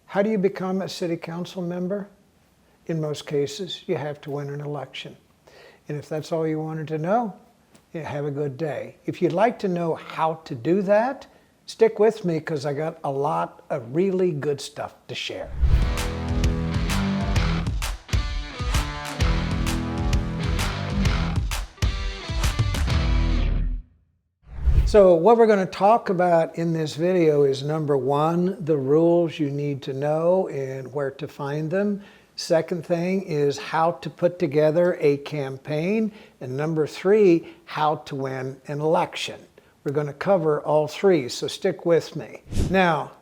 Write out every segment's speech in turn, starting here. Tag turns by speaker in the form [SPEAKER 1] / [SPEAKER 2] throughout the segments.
[SPEAKER 1] How do you become a city council member? In most cases, you have to win an election. And if that's all you wanted to know, have a good day. If you'd like to know how to do that, stick with me because I got a lot of really good stuff to share. So what we're going to talk about in this video is number one, the rules you need to know and where to find them. Second thing is how to put together a campaign. And number three, how to win an election. We're going to cover all three, so stick with me. Now,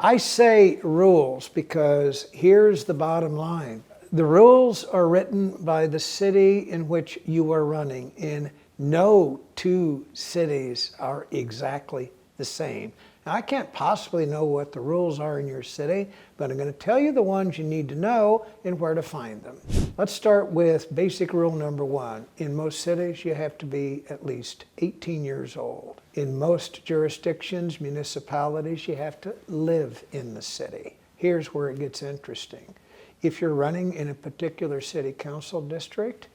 [SPEAKER 1] I say rules because here's the bottom line. The rules are written by the city in which you are running, and no two cities are exactly the same. Now, I can't possibly know what the rules are in your city, but I'm going to tell you the ones you need to know and where to find them. Let's start with basic rule number one. In most cities, you have to be at least 18 years old. In most jurisdictions, municipalities, you have to live in the city. Here's where it gets interesting. If you're running in a particular city council district,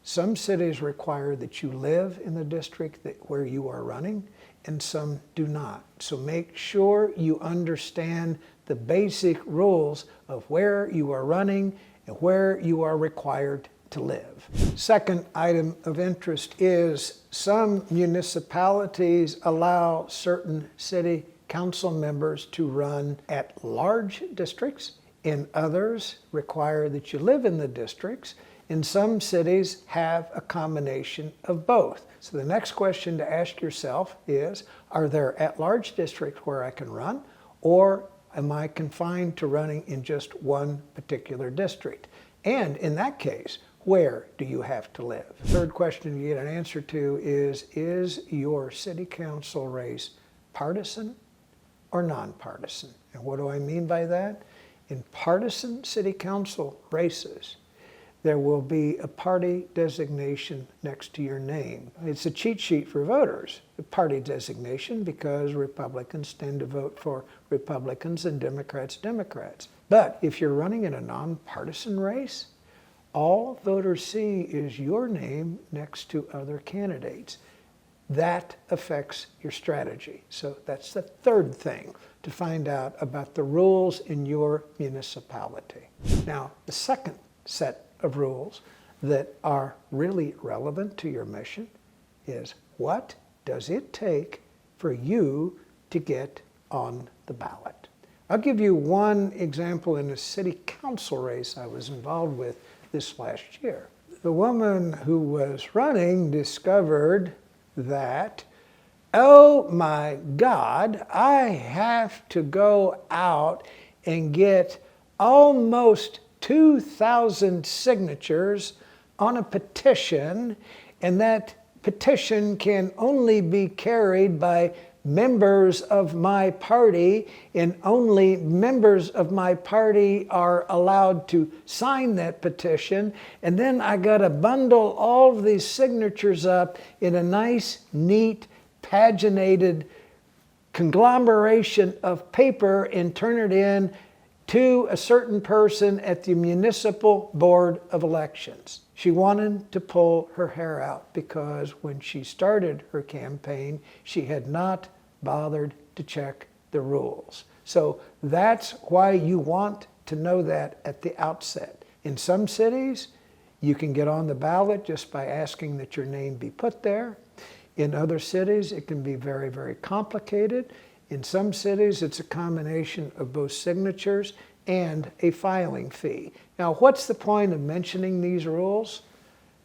[SPEAKER 1] some cities require that you live in the district where you are running, and some do not. So make sure you understand the basic rules of where you are running and where you are required to live. Second item of interest is some municipalities allow certain city council members to run at large districts, and others require that you live in the districts. And some cities have a combination of both. So the next question to ask yourself is, are there at-large districts where I can run, or am I confined to running in just one particular district? And in that case, where do you have to live? Third question you get an answer to is your city council race partisan or nonpartisan? And what do I mean by that? In partisan city council races, there will be a party designation next to your name. It's a cheat sheet for voters, a party designation, because Republicans tend to vote for Republicans and Democrats, Democrats. But if you're running in a nonpartisan race, all voters see is your name next to other candidates. That affects your strategy. So that's the third thing to find out about the rules in your municipality. Now, the second set of rules that are really relevant to your mission is, what does it take for you to get on the ballot? I'll give you one example in a city council race I was involved with this last year. The woman who was running discovered that, oh my God, I have to go out and get almost 2,000 signatures on a petition, and that petition can only be carried by members of my party, and only members of my party are allowed to sign that petition. And then I got to bundle all of these signatures up in a nice, neat, paginated conglomeration of paper and turn it in to a certain person at the Municipal Board of Elections. She wanted to pull her hair out because when she started her campaign, she had not bothered to check the rules. So that's why you want to know that at the outset. In some cities, you can get on the ballot just by asking that your name be put there. In other cities, it can be very, very complicated. In some cities, it's a combination of both signatures and a filing fee. Now, what's the point of mentioning these rules?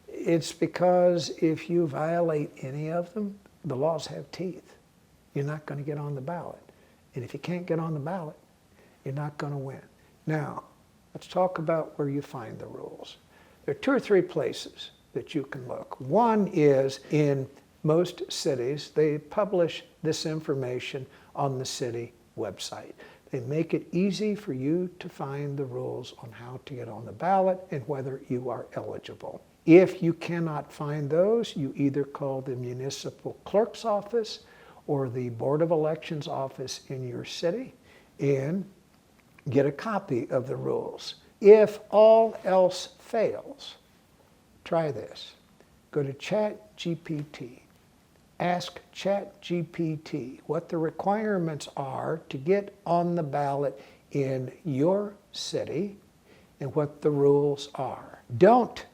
[SPEAKER 1] It's because if you violate any of them, the laws have teeth. You're not going to get on the ballot. And if you can't get on the ballot, you're not going to win. Now, let's talk about where you find the rules. There are two or three places that you can look. One is in most cities, they publish this information on the city website. They make it easy for you to find the rules on how to get on the ballot and whether you are eligible. If you cannot find those, you either call the municipal clerk's office or the Board of Elections office in your city, and get a copy of the rules. If all else fails, try this. Go to ChatGPT. Ask ChatGPT what the requirements are to get on the ballot in your city and what the rules are. Don't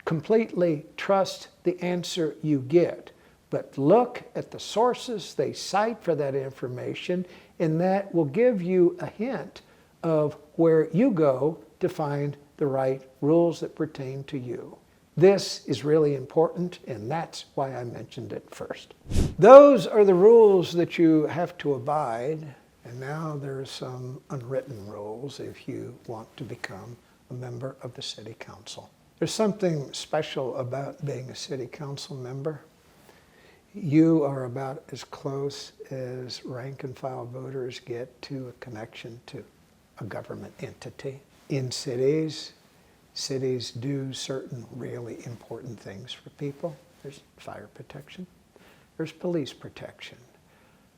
[SPEAKER 1] completely trust the answer you get, but look at the sources they cite for that information, and that will give you a hint of where you go to find the right rules that pertain to you. This is really important, and that's why I mentioned it first. Those are the rules that you have to abide, and now there are some unwritten rules if you want to become a member of the City Council. There's something special about being a City Council member. You are about as close as rank and file voters get to a connection to a government entity. In cities do certain really important things for people. There's fire protection. There's police protection.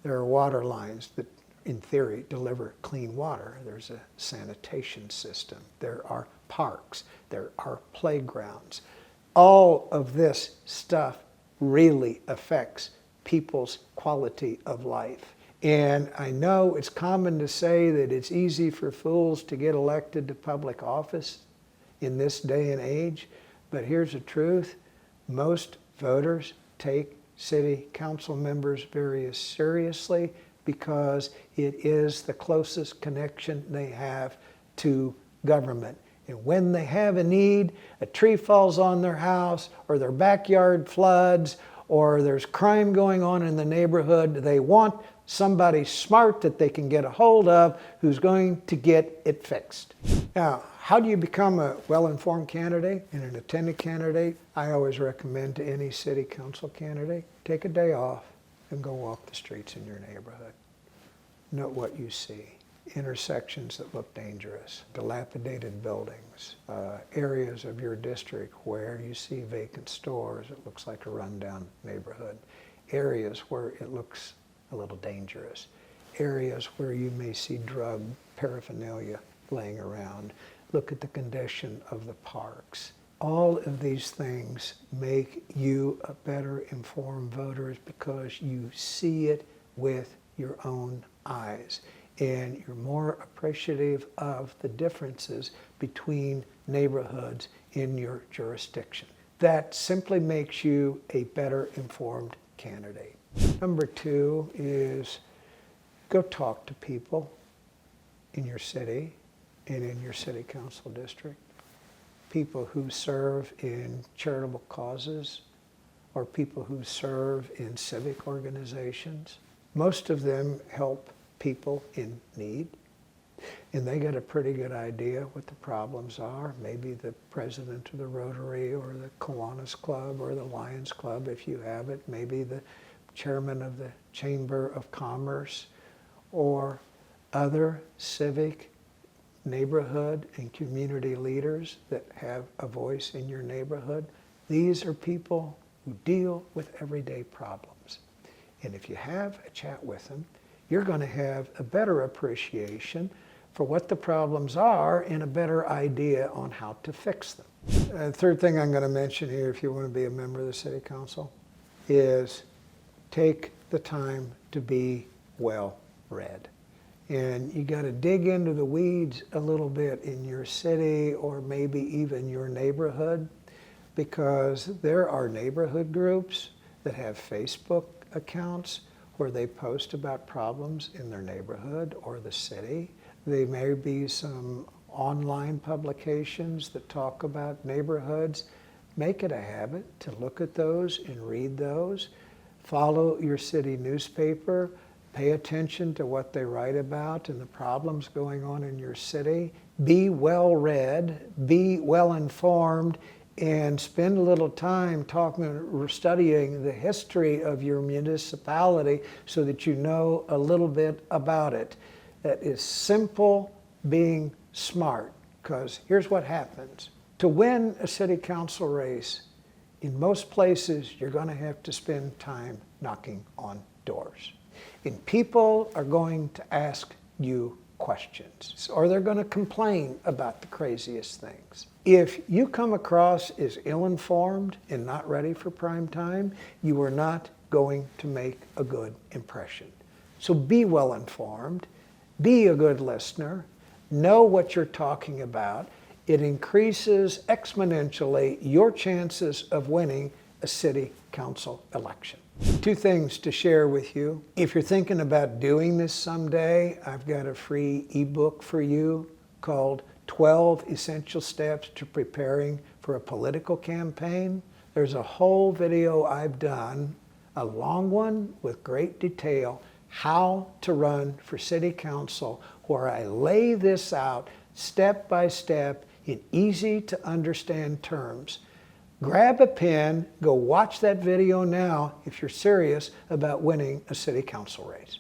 [SPEAKER 1] There are water lines that, in theory, deliver clean water. There's a sanitation system. There are parks. There are playgrounds. All of this stuff really affects people's quality of life. And I know it's common to say that it's easy for fools to get elected to public office in this day and age, but here's the truth. Most voters take city council members very seriously because it is the closest connection they have to government. And when they have a need, a tree falls on their house, or their backyard floods, or there's crime going on in the neighborhood, they want somebody smart that they can get a hold of who's going to get it fixed. Now, how do you become a well-informed candidate and an attended candidate? I always recommend to any city council candidate, take a day off and go walk the streets in your neighborhood. Note what you see. Intersections that look dangerous, dilapidated buildings, areas of your district where you see vacant stores, it looks like a rundown neighborhood, areas where it looks a little dangerous, areas where you may see drug paraphernalia laying around. Look at the condition of the parks. All of these things make you a better informed voter because you see it with your own eyes. And you're more appreciative of the differences between neighborhoods in your jurisdiction. That simply makes you a better informed candidate. Number 2 is go talk to people in your city and in your city council district. People who serve in charitable causes or people who serve in civic organizations. Most of them help people in need, and they got a pretty good idea what the problems are. Maybe the president of the Rotary or the Kiwanis Club or the Lions Club, if you have it, maybe the chairman of the Chamber of Commerce or other civic, neighborhood, and community leaders that have a voice in your neighborhood. These are people who deal with everyday problems. And if you have a chat with them, you're going to have a better appreciation for what the problems are and a better idea on how to fix them. Third thing I'm going to mention here, if you want to be a member of the City Council, is take the time to be well read. And you got to dig into the weeds a little bit in your city or maybe even your neighborhood, because there are neighborhood groups that have Facebook accounts where they post about problems in their neighborhood or the city. There may be some online publications that talk about neighborhoods. Make it a habit to look at those and read those. Follow your city newspaper. Pay attention to what they write about and the problems going on in your city. Be well read, be well informed, and spend a little time talking or studying the history of your municipality so that you know a little bit about it. That is simple being smart, because here's what happens. To win a city council race, in most places, you're going to have to spend time knocking on doors. And people are going to ask you questions, or they're going to complain about the craziest things. If you come across as ill-informed and not ready for prime time, you are not going to make a good impression. So be well-informed, be a good listener, know what you're talking about. It increases exponentially your chances of winning a city council election. 2 things to share with you. If you're thinking about doing this someday, I've got a free ebook for you called 12 Essential Steps to Preparing for a Political Campaign. There's a whole video I've done, a long one with great detail, how to run for city council, where I lay this out step by step in easy to understand terms. Grab a pen, go watch that video now if you're serious about winning a city council race.